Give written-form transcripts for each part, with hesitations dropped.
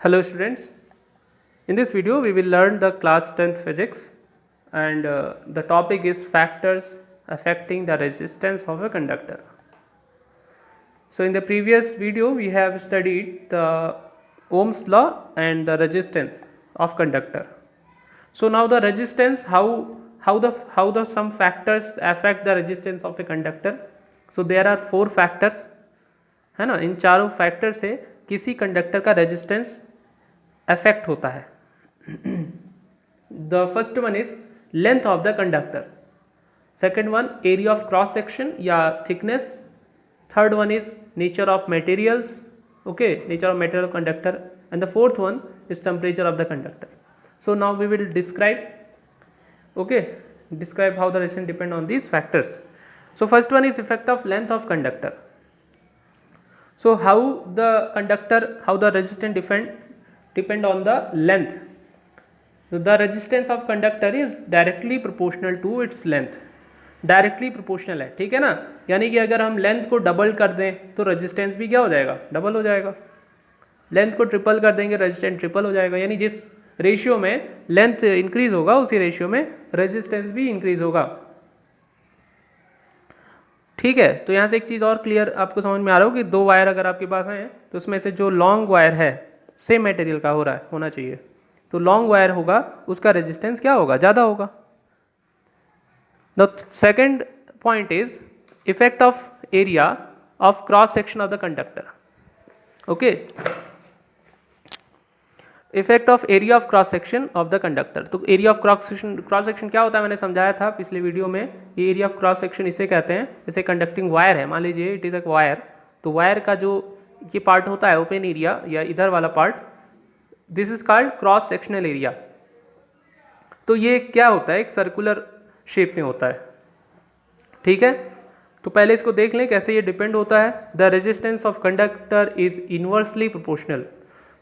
Hello students, in this video we will learn the class 10th physics and the topic is factors affecting the resistance of a conductor. So in the previous video we have studied the Ohm's law and the resistance of conductor. So now the resistance, how the some factors affect the resistance of a conductor. So there are 4 factors, है ना. इन चारों factor से किसी conductor का resistance affect होता है. The first one is length of the conductor, second one area of cross section या thickness, third one is nature of materials, okay, nature of material of conductor, and the fourth one is temperature of the conductor. So now we will describe, okay, describe how the resistance depend on these factors. So first one is effect of length of conductor. So how the resistance depend on the length. So the resistance of conductor is directly proportional to its length. Directly proportional है, ठीक है ना. यानी कि अगर हम length को double कर दें तो रेजिस्टेंस भी क्या हो जाएगा, डबल हो जाएगा. लेंथ को ट्रिपल कर देंगे, रेजिस्टेंस ट्रिपल हो जाएगा. यानी जिस रेशियो में लेंथ इंक्रीज होगा उसी रेशियो में रेजिस्टेंस भी इंक्रीज होगा. ठीक है. तो यहाँ से एक चीज़ और क्लियर आपको समझ में आ रहा हो कि 2 वायर अगर आपके पास हैं तो उसमें से जो लॉन्ग वायर है सेम मटेरियल का होना चाहिए, तो लॉन्ग वायर होगा उसका रेजिस्टेंस क्या होगा, ज़्यादा होगा. The second point is effect of area of cross section of the conductor. Okay, effect of area of cross section of the conductor. तो एरिया ऑफ क्रॉस सेक्शन क्या होता है, मैंने समझाया था पिछले वीडियो में. ये एरिया ऑफ क्रॉस सेक्शन इसे कहते हैं. जैसे कंडक्टिंग वायर है, मान लीजिए इट इज़ अ वायर, तो वायर का जो ये पार्ट होता है ओपन एरिया या इधर वाला part, this is called cross sectional area. तो ये क्या होता है, एक सर्कुलर शेप में होता है. ठीक है. तो पहले इसको देख लें कैसे ये डिपेंड होता है. The resistance of conductor is inversely proportional.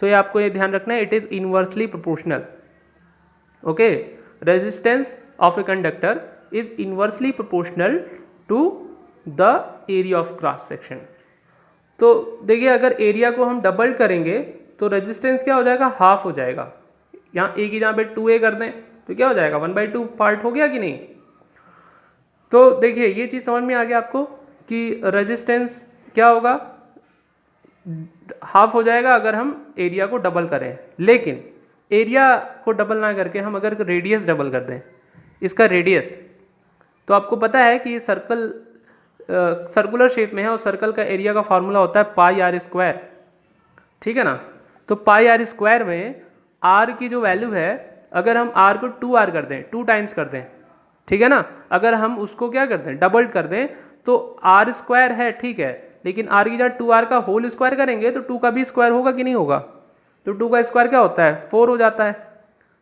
सो ये आपको ये ध्यान रखना है, it is inversely proportional. Okay, resistance of a conductor is inversely proportional to the area of cross section. तो देखिए अगर एरिया को हम डबल करेंगे तो रेजिस्टेंस क्या हो जाएगा, हाफ हो जाएगा. यहाँ ए की जहाँ पे 2a कर दें तो क्या हो जाएगा, 1/2 पार्ट हो गया कि नहीं. तो देखिए ये चीज़ समझ में आ गया आपको कि रेजिस्टेंस क्या होगा, हाफ हो जाएगा अगर हम एरिया को डबल करें. लेकिन एरिया को डबल ना करके हम अगर रेडियस डबल कर दें, इसका रेडियस, तो आपको पता है कि ये सर्कुलर शेप में है और सर्कल का एरिया का फॉर्मूला होता है πr². ठीक है ना. तो πr² में r की जो वैल्यू है, अगर हम r को 2r कर दें, 2 टाइम्स कर दें, ठीक है ना, अगर हम उसको क्या कर दें, डबल कर दें, तो r² है, ठीक है, लेकिन r की जगह 2r का होल स्क्वायर करेंगे तो 2 का भी स्क्वायर होगा कि नहीं होगा. तो 2 का स्क्वायर क्या होता है, 4 हो जाता है.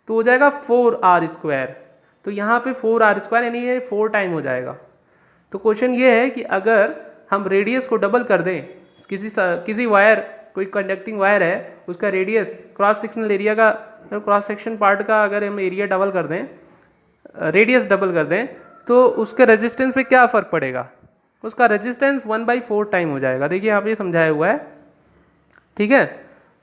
तो हो जाएगा 4r². तो यहाँ पे 4r² यानी ये 4 टाइम हो जाएगा. तो क्वेश्चन ये है कि अगर हम रेडियस को डबल कर दें, किसी वायर, कोई कंडक्टिंग वायर है, उसका रेडियस क्रॉस सेक्शनल एरिया का, क्रॉस सेक्शन पार्ट का अगर हम एरिया डबल कर दें, रेडियस डबल कर दें, तो उसके रेजिस्टेंस पे क्या फ़र्क पड़ेगा, उसका रेजिस्टेंस 1/4 टाइम हो जाएगा. देखिए यहाँ पे ये समझाया हुआ है. ठीक है.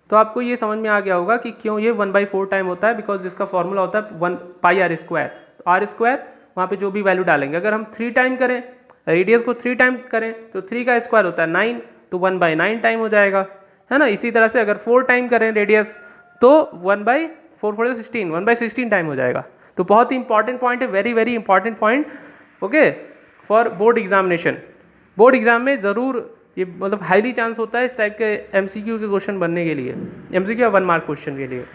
तो आपको ये समझ में आ गया होगा कि क्यों ये 1/4 टाइम होता है, बिकॉज इसका फॉर्मूला होता है 1πr². r² वहाँ पे जो भी वैल्यू डालेंगे, अगर हम 3 टाइम करें, रेडियस को 3 टाइम करें तो 3 का स्क्वायर होता है 9, तो 1/9 टाइम हो जाएगा, है ना. इसी तरह से अगर 4 टाइम करें रेडियस तो 1/4 16, 1/16 टाइम हो जाएगा. तो बहुत ही इंपॉर्टेंट पॉइंट है, very very important point. Okay, for board examination. Board exam में ज़रूर ये मतलब हाईली चांस होता है इस टाइप के MCQ के क्वेश्चन बनने के लिए, MCQ या 1 मार्क क्वेश्चन के लिए.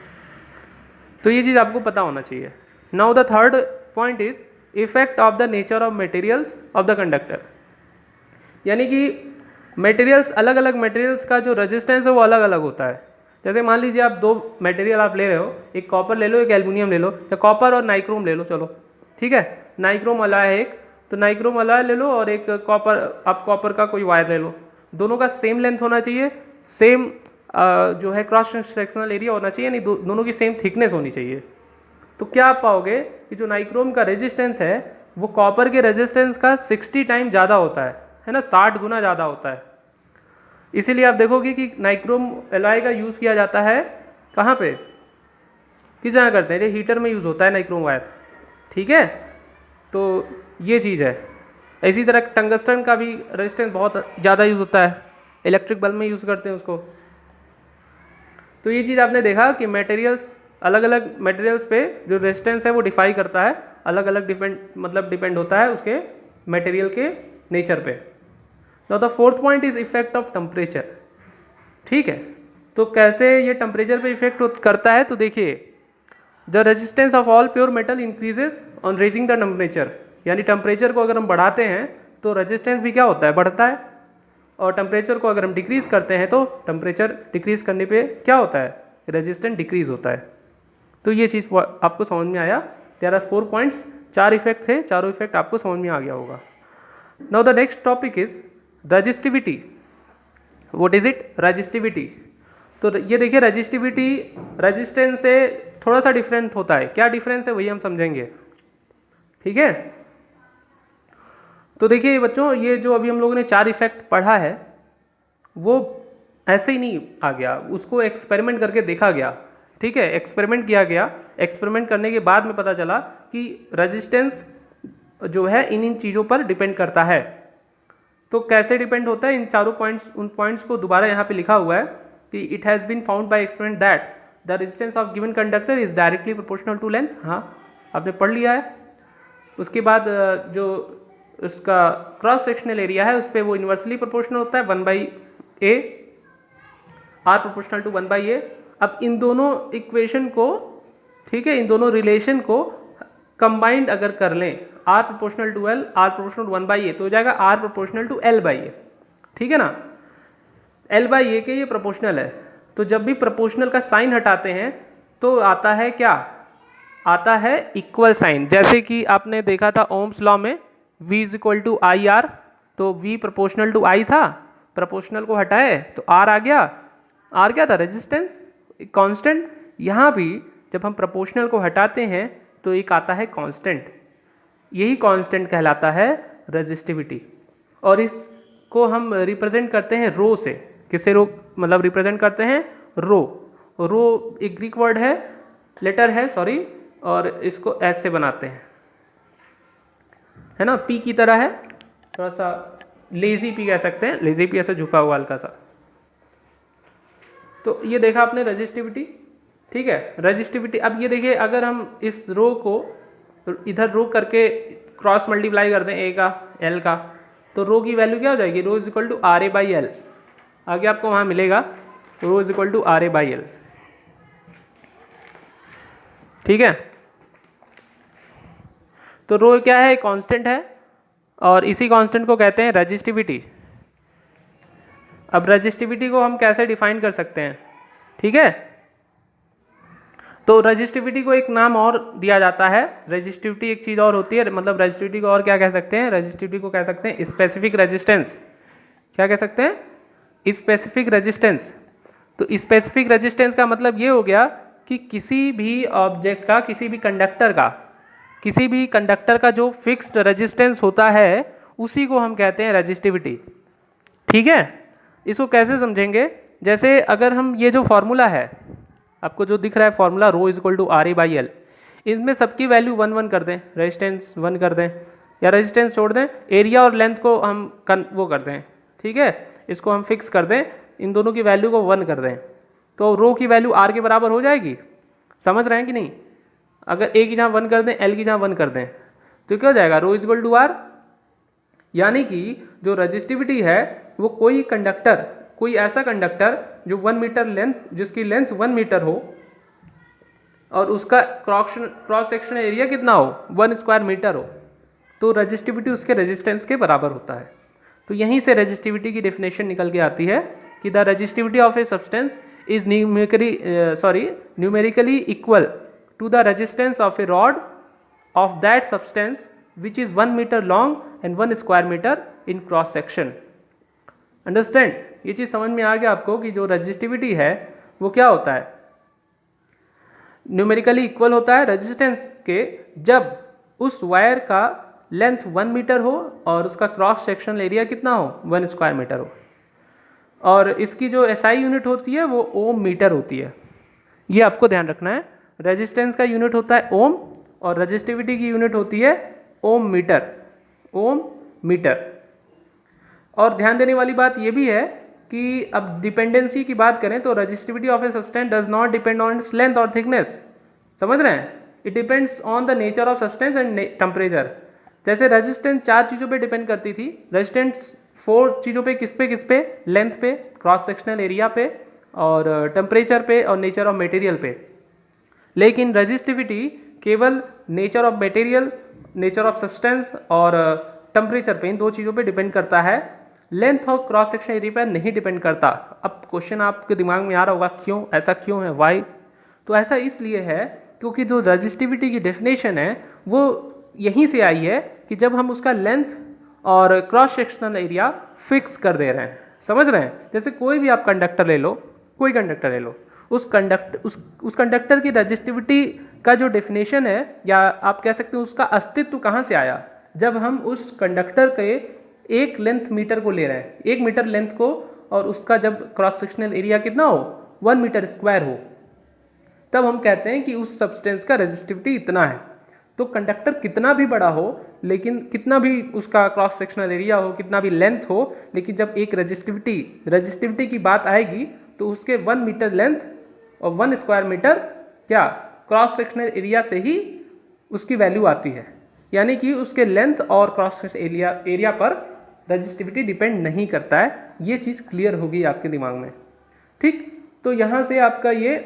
तो ये चीज़ आपको पता होना चाहिए. Now the third point is effect of the nature of materials of the conductor. यानी कि मटेरियल्स, अलग अलग मटेरियल्स का जो रेजिस्टेंस है वो अलग अलग होता है. जैसे मान लीजिए आप 2 मटेरियल आप ले रहे हो, एक कॉपर ले लो, एक एल्युमिनियम ले लो, या कॉपर और नाइक्रोम ले लो, चलो ठीक है. नाइक्रोम अलॉय है एक, तो नाइक्रोम अलॉय ले लो, और एक कॉपर, आप कॉपर का कोई वायर ले लो. दोनों का सेम लेंथ होना चाहिए, सेम जो है क्रॉस सेक्शनल एरिया होना चाहिए, नहीं दोनों की सेम थिकनेस होनी चाहिए. तो क्या आप पाओगे कि जो नाइक्रोम का रेजिस्टेंस है वो कॉपर के रेजिस्टेंस का 60 टाइम ज़्यादा होता है ना, 60 गुना ज़्यादा होता है. इसीलिए आप देखोगे कि नाइक्रोम एलॉय का यूज़ किया जाता है कहाँ पे, किस जगह करते हैं, ये हीटर में यूज़ होता है नाइक्रोम वायर, ठीक है। तो ये चीज़ है। इसी तरह टंगस्टन का भी रेजिस्टेंस बहुत ज़्यादा यूज़ होता है, इलेक्ट्रिक बल्ब में यूज़ करते हैं उसको। तो ये चीज़ आपने देखा कि मटेरियल्स, अलग अलग मटेरियल्स पे जो रेजिस्टेंस है वो डिफाई करता है, अलग अलग डिपेंड होता है उसके मटेरियल के नेचर पे। Now the fourth point is effect of temperature, ठीक है। तो कैसे ये टेम्परेचर पे इफेक्ट करता है, तो देखिए the resistance of all pure metal increases on raising the temperature, यानी टेम्परेचर को अगर हम बढ़ाते हैं तो रेजिस्टेंस भी क्या होता है, बढ़ता है। और टेम्परेचर को अगर हम डिक्रीज करते हैं तो टेम्परेचर डिक्रीज करने पे क्या होता है, रेजिस्टेंस डिक्रीज होता है। तो ये चीज़ आपको समझ में आया। देयर आर 4 पॉइंट्स, 4 इफेक्ट थे, चारों इफेक्ट आपको समझ में आ गया होगा। Now the next topic is resistivity. What is it, resistivity. तो ये देखिए रजिस्टिविटी रेजिस्टेंस से थोड़ा सा डिफरेंट होता है। क्या डिफरेंस है वही हम समझेंगे, ठीक है। तो देखिए बच्चों, ये जो अभी हम लोगों ने 4 इफेक्ट पढ़ा है वो ऐसे ही नहीं आ गया, उसको एक्सपेरिमेंट करके देखा गया, ठीक है। एक्सपेरिमेंट किया गया, एक्सपेरिमेंट करने के बाद में पता चला कि रेजिस्टेंस जो है इन चीज़ों पर डिपेंड करता है। तो कैसे डिपेंड होता है, इन चारों पॉइंट्स, उन पॉइंट्स को दोबारा यहाँ पे लिखा हुआ है कि it has been found by experiment that the resistance of given conductor is directly proportional to length. हाँ, आपने पढ़ लिया है। उसके बाद जो उसका क्रॉस सेक्शनल एरिया है उस पर वो इन्वर्सली प्रोपोर्शनल होता है 1/a, are proportional to 1/a। अब इन दोनों इक्वेशन को, ठीक है, इन दोनों रिलेशन को कंबाइंड अगर कर लें, R proportional to L, R proportional to 1/a, तो हो जाएगा आर प्रोपोर्शनल टू l/a, ठीक है ना। l/a के ये प्रोपोर्शनल है, तो जब भी प्रोपोर्शनल का साइन हटाते हैं तो आता है क्या, आता है इक्वल साइन। जैसे कि आपने देखा था ओम्स लॉ में v is equal to I R, तो v प्रोपोर्शनल टू i था, प्रोपोर्शनल को हटाए तो r आ गया। r क्या था, रेजिस्टेंस, कांस्टेंट। यहाँ भी जब हम प्रोपोर्शनल को हटाते हैं तो एक आता है कांस्टेंट, यही कांस्टेंट कहलाता है रेजिस्टिविटी। और इसको हम रिप्रेजेंट करते हैं रो से। किससे रो, मतलब रिप्रेजेंट करते हैं रो। रो एक ग्रीक वर्ड है, लेटर है सॉरी, और इसको एस से बनाते हैं, है ना, पी की तरह है, थोड़ा सा लेजी पी कह सकते हैं, लेजी पी ऐसे झुका हुआ हल्का सा। तो ये देखा आपने रेजिस्टिविटी, ठीक है, रेजिस्टिविटी। अब ये देखिए अगर हम इस रो को इधर रो करके क्रॉस मल्टीप्लाई कर दें ए का एल का, तो रो की वैल्यू क्या हो जाएगी, rho is equal to R A by L. आगे आपको वहाँ मिलेगा rho is equal to R A by L, ठीक है। तो रो क्या है, कांस्टेंट है, और इसी कांस्टेंट को कहते हैं रेजिस्टिविटी। अब रेजिस्टिविटी को हम कैसे डिफाइन कर सकते हैं, ठीक है। तो रेजिस्टिविटी को एक नाम और दिया जाता है, रेजिस्टिविटी एक चीज़ और होती है, मतलब रेजिस्टिविटी को और क्या कह सकते हैं, रेजिस्टिविटी को कह सकते हैं स्पेसिफिक रेजिस्टेंस। क्या कह सकते हैं, स्पेसिफिक रेजिस्टेंस। तो स्पेसिफिक रेजिस्टेंस का मतलब ये हो गया कि किसी भी ऑब्जेक्ट का, किसी भी कंडक्टर का जो फिक्स्ड रेजिस्टेंस होता है उसी को हम कहते हैं रेजिस्टिविटी, ठीक है। इसको कैसे समझेंगे, जैसे अगर हम ये जो फॉर्मूला है, आपको जो दिख रहा है formula rho is equal to R A by L, इसमें सबकी वैल्यू 1 1 कर दें, रेजिस्टेंस 1 कर दें, या रेजिस्टेंस छोड़ दें, एरिया और लेंथ को हम वो कर दें, ठीक है, इसको हम फिक्स कर दें, इन दोनों की वैल्यू को 1 कर दें, तो रो की वैल्यू आर के बराबर हो जाएगी। समझ रहे हैं कि नहीं। अगर ए की जहाँ 1 कर दें, एल की जहाँ 1 कर दें, तो क्या हो जाएगा, रो इज इक्वल टू आर। यानी कि जो रजिस्टिविटी है वो कोई कंडक्टर, कोई ऐसा कंडक्टर जो 1 मीटर लेंथ, जिसकी लेंथ 1 मीटर हो और उसका क्रॉस सेक्शन एरिया कितना हो, 1 स्क्वायर मीटर हो, तो रजिस्टिविटी उसके रेजिस्टेंस के बराबर होता है। तो यहीं से रजिस्टिविटी की डेफिनेशन निकल के आती है कि the resistivity of a substance is numerically equal to the resistance of a rod of that substance which is 1 meter long and 1 square meter in cross section. Understand? ये चीज़ समझ में आ गया आपको कि जो रेजिस्टिविटी है वो क्या होता है, न्यूमेरिकली इक्वल होता है रेजिस्टेंस के, जब उस वायर का लेंथ 1 मीटर हो और उसका क्रॉस सेक्शनल एरिया कितना हो, 1 स्क्वायर मीटर हो। और इसकी जो एसआई यूनिट होती है वो ओम मीटर होती है। ये आपको ध्यान रखना है। रेजिस्टेंस का यूनिट होता है ओम और रजिस्टिविटी की यूनिट होती है ओम मीटर, ओम मीटर। और ध्यान देने वाली बात ये भी है कि अब डिपेंडेंसी की बात करें तो resistivity of a substance does not depend on its length और थिकनेस, समझ रहे हैं? It depends on the nature of substance and temperature. जैसे रेजिस्टेंस 4 चीज़ों पे डिपेंड करती थी, रेजिस्टेंस 4 चीज़ों पे, किस पे? लेंथ पे, क्रॉस सेक्शनल एरिया पे, और टेम्परेचर पे, और नेचर ऑफ मटेरियल पे। लेकिन रजिस्टिविटी केवल nature of material, nature of substance और टेम्परेचर पे, इन 2 चीज़ों पे डिपेंड करता है, लेंथ और क्रॉस सेक्शन एरिया पर नहीं डिपेंड करता। अब क्वेश्चन आपके दिमाग में आ रहा होगा क्यों, ऐसा क्यों है, वाई? तो ऐसा इसलिए है क्योंकि जो रजिस्टिविटी की डेफिनेशन है वो यहीं से आई है कि जब हम उसका लेंथ और क्रॉस सेक्शनल एरिया फिक्स कर दे रहे हैं, समझ रहे हैं? जैसे कोई भी आप कंडक्टर ले लो, कोई कंडक्टर ले लो, उस कंडक्टर की रजिस्टिविटी का जो डेफिनेशन है, या आप कह सकते हैं उसका अस्तित्व कहाँ से आया, जब हम उस कंडक्टर के एक लेंथ मीटर को ले रहे हैं, 1 मीटर लेंथ को, और उसका जब क्रॉस सेक्शनल एरिया कितना हो, 1 मीटर स्क्वायर हो, तब हम कहते हैं कि उस सब्सटेंस का रेजिस्टिविटी इतना है। तो कंडक्टर कितना भी बड़ा हो, लेकिन कितना भी उसका क्रॉस सेक्शनल एरिया हो, कितना भी लेंथ हो, लेकिन जब एक रजिस्टिविटी की बात आएगी तो उसके 1 मीटर लेंथ और 1 स्क्वायर मीटर क्या क्रॉस सेक्शनल एरिया से ही उसकी वैल्यू आती है। यानी कि उसके लेंथ और क्रॉस सेक्शनल एरिया पर रजिस्टिविटी डिपेंड नहीं करता है। ये चीज़ क्लियर होगी आपके दिमाग में, ठीक? तो यहाँ से आपका ये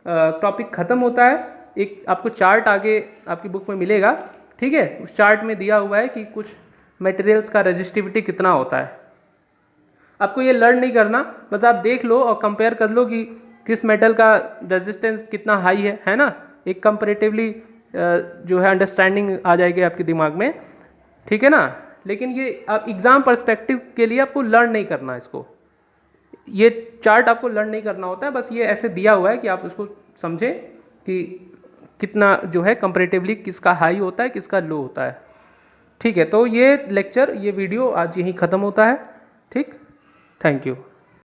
टॉपिक ख़त्म होता है। एक आपको चार्ट आगे आपकी बुक में मिलेगा, ठीक है? उस चार्ट में दिया हुआ है कि कुछ मटेरियल्स का रेजिस्टिविटी कितना होता है। आपको ये लर्न नहीं करना, बस आप देख लो और कंपेयर कर लो कि किस मेटल का रेजिस्टेंस कितना हाई है ना? एक कंपैरेटिवली जो है अंडरस्टैंडिंग आ जाएगी आपके दिमाग में, ठीक है ना? लेकिन ये आप एग्ज़ाम पर्सपेक्टिव के लिए आपको लर्न नहीं करना, इसको, ये चार्ट आपको लर्न नहीं करना होता है, बस ये ऐसे दिया हुआ है कि आप उसको समझें कि कितना जो है कंपैरेटिवली किसका हाई होता है, किसका लो होता है, ठीक है? तो ये लेक्चर, ये वीडियो आज यहीं ख़त्म होता है, ठीक? Thank you.